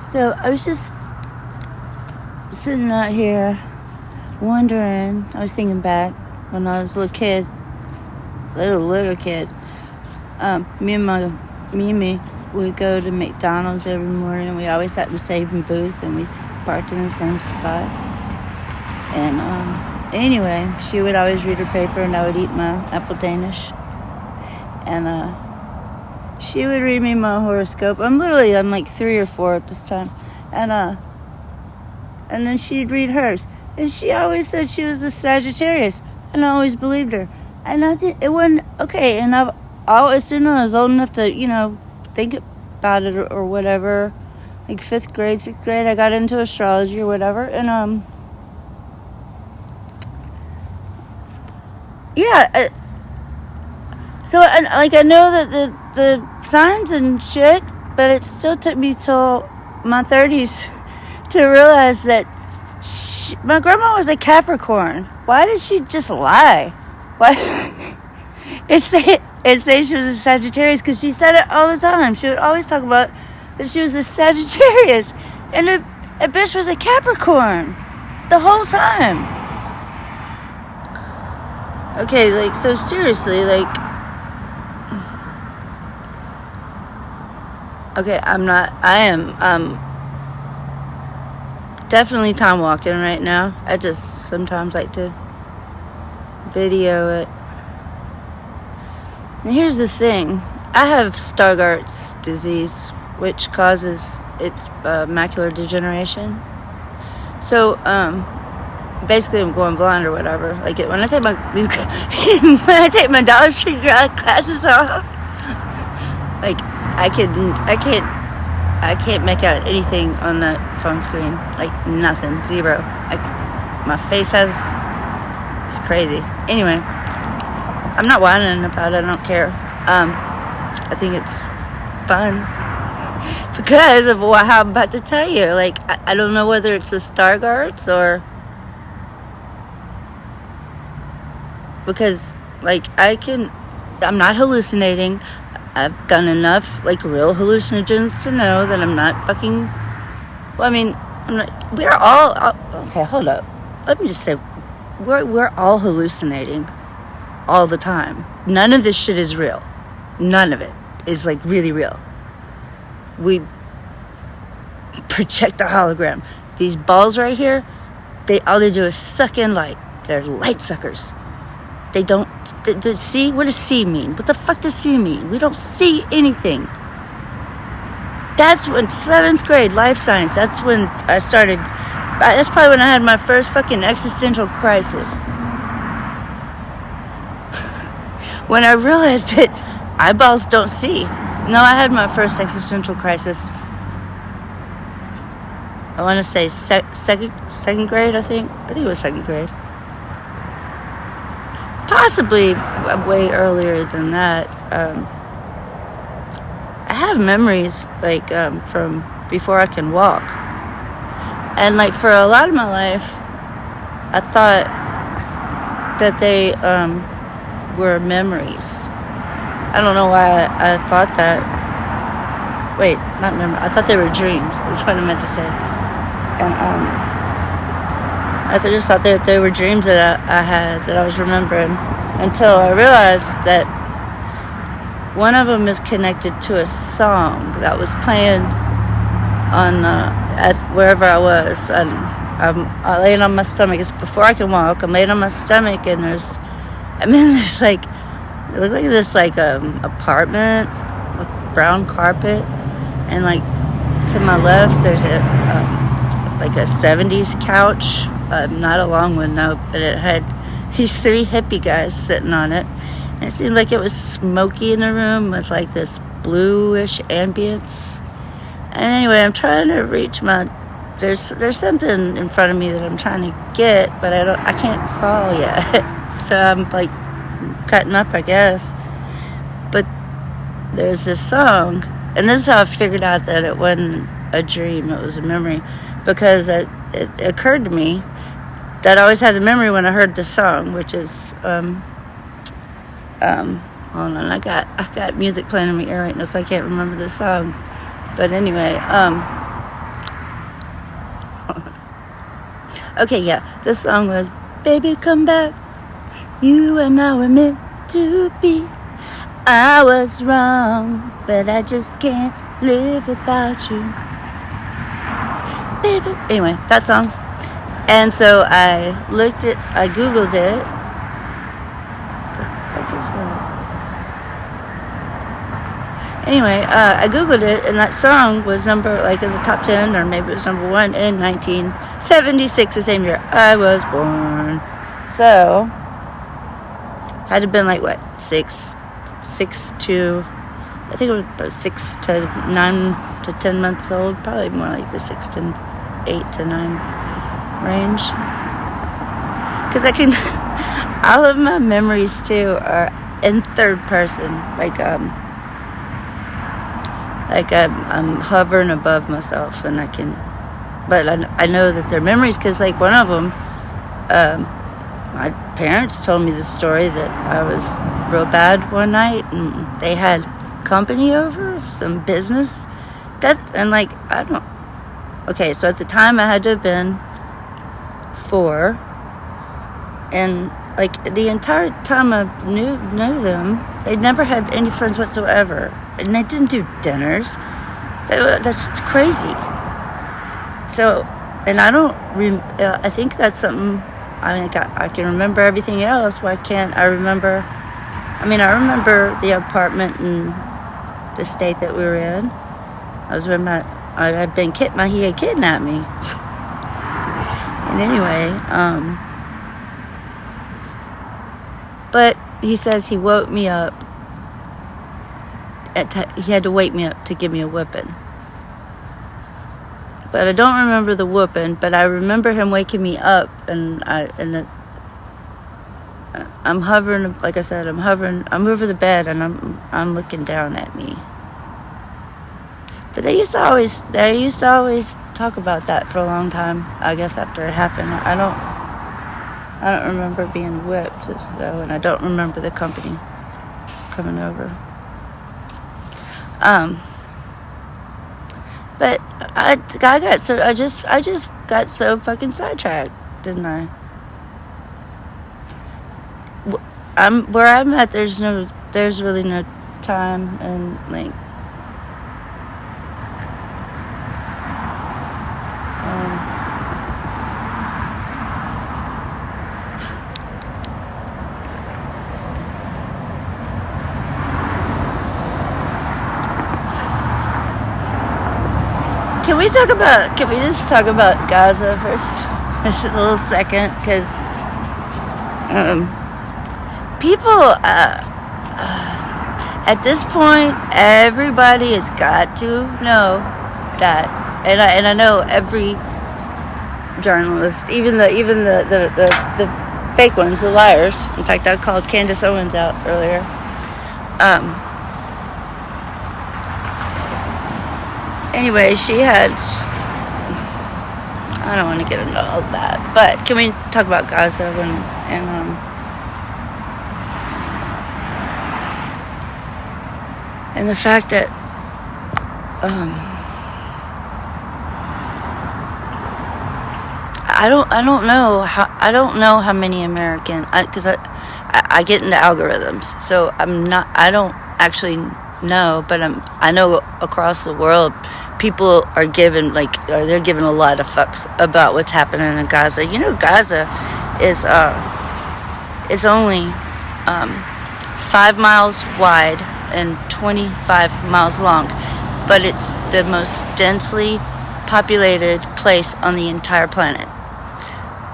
So I was just sitting out here wondering. I was thinking back when I was a little kid. Me and my Mimi would go to McDonald's every morning. We always sat in the same booth and we parked in the same spot. And anyway, she would always read her paper and I would eat my apple Danish. And she would read me my horoscope. I'm like 3 or 4 at this time. And then she'd read hers. And she always said she was a Sagittarius. And I always believed her. And it wasn't, okay, and I've always, as soon as I was old enough to, think about it or whatever, like 5th grade, 6th grade, I got into astrology or whatever. And, yeah, so, I know that the signs and shit, but it still took me till my 30s to realize that my grandma was a Capricorn. Why did she just lie? Why? It say she was a Sagittarius because she said it all the time. She would always talk about that she was a Sagittarius. And a bitch was a Capricorn the whole time. Okay, so seriously, okay, I am definitely time walking right now. I just sometimes like to video it. And here's the thing. I have Stargardt's disease, which causes macular degeneration. So, basically I'm going blind or whatever. When I take my Dollar Tree glasses off, I can't make out anything on that phone screen. Nothing. Zero. My face it's crazy. Anyway, I'm not whining about it. I don't care. I think it's fun because of how I'm about to tell you. I don't know whether it's the Stargardts or because I'm not hallucinating. I've done enough real hallucinogens to know that I'm not fucking. Well, I mean, I'm not. We're all okay. Hold up. Let me just say, we're all hallucinating all the time. None of this shit is real. None of it is really real. We project a hologram. These balls right here, all they do is suck in light. They're light suckers. They don't see. What does see mean? What the fuck does see mean? We don't see anything. That's when 7th grade life science. That's when I started. That's probably when I had my first fucking existential crisis. When I realized that eyeballs don't see. No, I had my first existential crisis. I want to say second grade. I think it was 2nd grade. Possibly way earlier than that. I have memories from before I can walk, and for a lot of my life, I thought that they were memories. I don't know why I thought that. Wait, not memory. I thought they were dreams. Is what I meant to say. And I just thought that they were dreams that I had that I was remembering until I realized that one of them is connected to a song that was playing on at wherever I was. And I'm laying on my stomach. It's before I can walk. I'm laying on my stomach and I'm in this it looked like this apartment with brown carpet, and to my left there's a 70s couch. Not a long one, no, but it had these 3 hippie guys sitting on it. And it seemed like it was smoky in the room with this bluish ambience. And anyway, I'm trying to reach there's something in front of me that I'm trying to get, but I can't crawl yet. So I'm cutting up, I guess. But there's this song, and this is how I figured out that it wasn't a dream, it was a memory, because it occurred to me that I always had the memory when I heard the song, which is hold on, I got music playing in my ear right now, so I can't remember the song. But anyway, Okay, yeah. This song was Baby Come Back. You and I were meant to be. I was wrong, but I just can't live without you. Baby. Anyway, that song. And so I Googled it. What the fuck is that? Anyway, I Googled it, and that song was in the top 10, or maybe it was number 1 in 1976, the same year I was born. So, had to been like, what, 6 to, I think it was about 6 to 9 to 10 months old, probably more like the 6 to 8 to 9 range. Because all of my memories, too, are in third person, I'm hovering above myself, and but I know that they're memories, because like one of them, my parents told me the story that I was real bad one night, and they had company over, some business, okay, so at the time I had to have been 4, and like the entire time I knew them, they never had any friends whatsoever, and they didn't do dinners. That's crazy. So, and I don't. I think that's something. I can remember everything else. Why can't I remember? I remember the apartment and the state that we were in. I was when he had kidnapped me. And anyway, but he says he woke me up. He had to wake me up to give me a whipping. But I don't remember the whooping, but I remember him waking me up, and I'm hovering, like I said, I'm over the bed, and I'm looking down at me. But they used to always talk about that for a long time, I guess, after it happened. I don't remember being whipped, though, and I don't remember the company coming over. But I just got so fucking sidetracked, didn't I? Where I'm at, there's really no time, and like, Can we just talk about Gaza for just a little second? Because people, at this point, everybody has got to know that, and I know every journalist, even the fake ones, the liars. In fact, I called Candace Owens out earlier. Anyway, she had, I don't want to get into all that, but can we talk about Gaza and the fact that I don't know how many American, because I get into algorithms, so I don't actually know, but I know across the world people are given they're giving a lot of fucks about what's happening in Gaza. You know, Gaza is only 5 miles wide and 25 miles long, but it's the most densely populated place on the entire planet.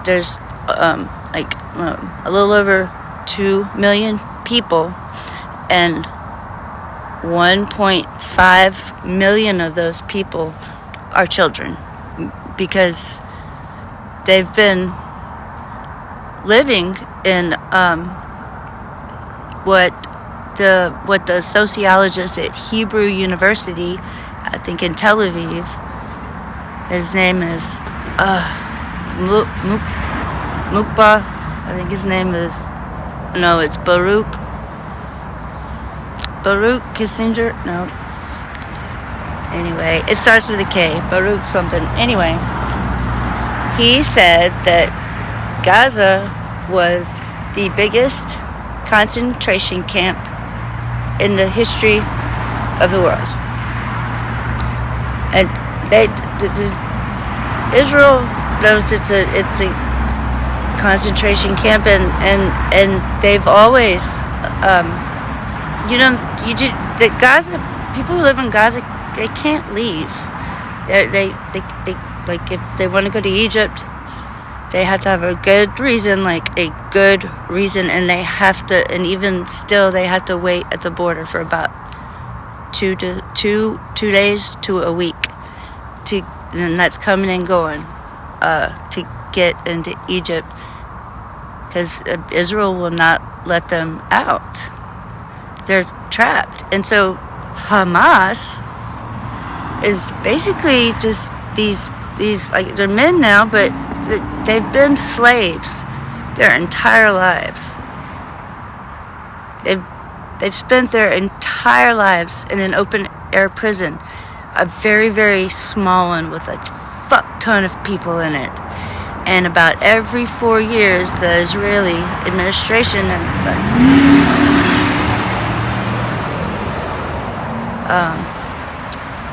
There's a little over 2 million people, and 1.5 million of those people are children, because they've been living in what the sociologist at Hebrew University, I think in Tel Aviv, his name is Mukba, I think his name is, no, it's Baruch Kissinger? No. Anyway, it starts with a K. Baruch something. Anyway, he said that Gaza was the biggest concentration camp in the history of the world. And Israel knows it's a concentration camp, and they've always, the Gaza people who live in Gaza, they can't leave. They like, if they want to go to Egypt, they have to have a good reason, and they have to, and even still, they have to wait at the border for about 2 days to a week, and that's coming and going, to get into Egypt, because Israel will not let them out. They're trapped, and so Hamas is basically just these like, they're men now, but they've been slaves their entire lives. They've spent their entire lives in an open air prison, a very, very small one with a fuck ton of people in it. And about every 4 years, the Israeli administration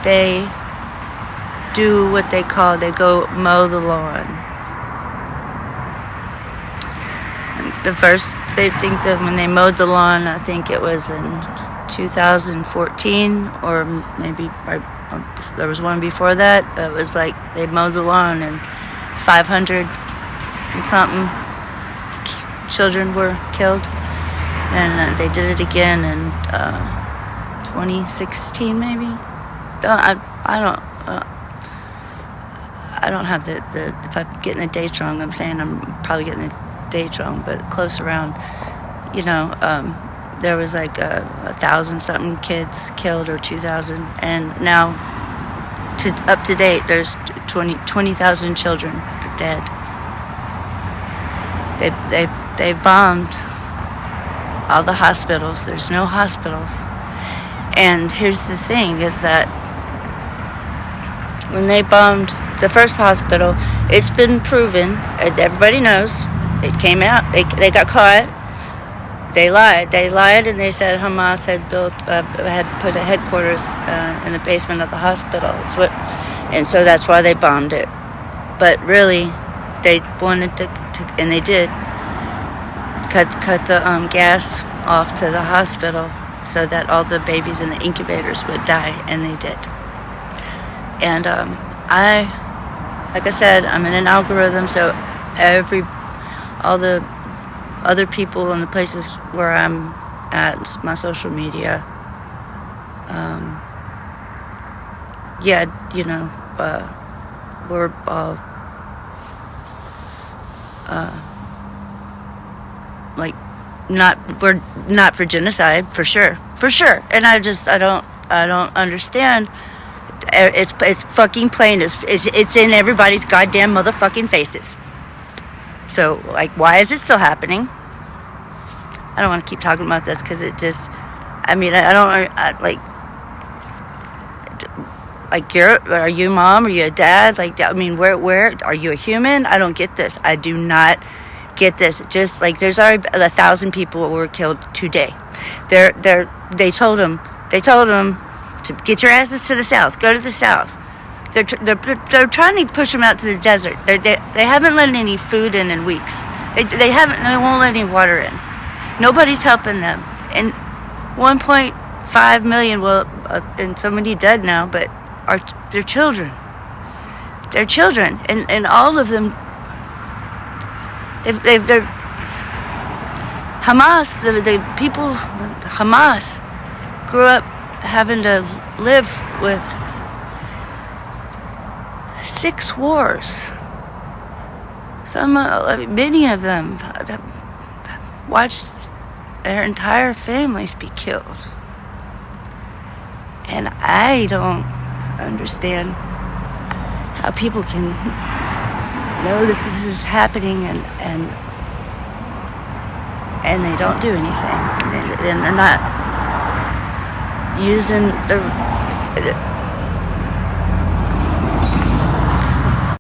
they do what they go mow the lawn. They think that when they mowed the lawn, I think it was in 2014, or maybe there was one before that. It was like they mowed the lawn and 500 and something children were killed, and they did it again in 2016, maybe. I don't have the if I'm getting the dates wrong, I'm saying I'm probably getting the dates wrong, but close around. There was like 1,000 something kids killed, or 2,000, and now up to date there's 20,000 children dead. They bombed all the hospitals. There's no hospitals. And here's the thing, is that when they bombed the first hospital, it's been proven, as everybody knows, it came out, they got caught, they lied, and they said Hamas had put a headquarters in the basement of the hospital. And so that's why they bombed it. But really, they wanted to and they did, cut the gas off to the hospital so that all the babies in the incubators would die, and they did. And like I said, I'm in an algorithm, so all the other people in the places where I'm at, my social media, we're all we're not for genocide, for sure, and I don't understand. It's fucking plain. It's in everybody's goddamn motherfucking faces. So, like, why is it still happening? I don't want to keep talking about this, because it just, I are you a mom? Are you a dad? Where are you a human? I don't get this. I do not get this. Just like, there's already 1,000 people who were killed today. They told them to get your asses to the south. Go to the south. They're trying to push them out to the desert. They haven't let any food in weeks. They won't let any water in. Nobody's helping them. And 1.5 million, and so many dead now, but they're children. They're children, and all of them. They're Hamas. The people, Hamas, grew up having to live with 6 wars. Many of them watched their entire families be killed. And I don't understand how people can know that this is happening and they don't do anything. And they're not using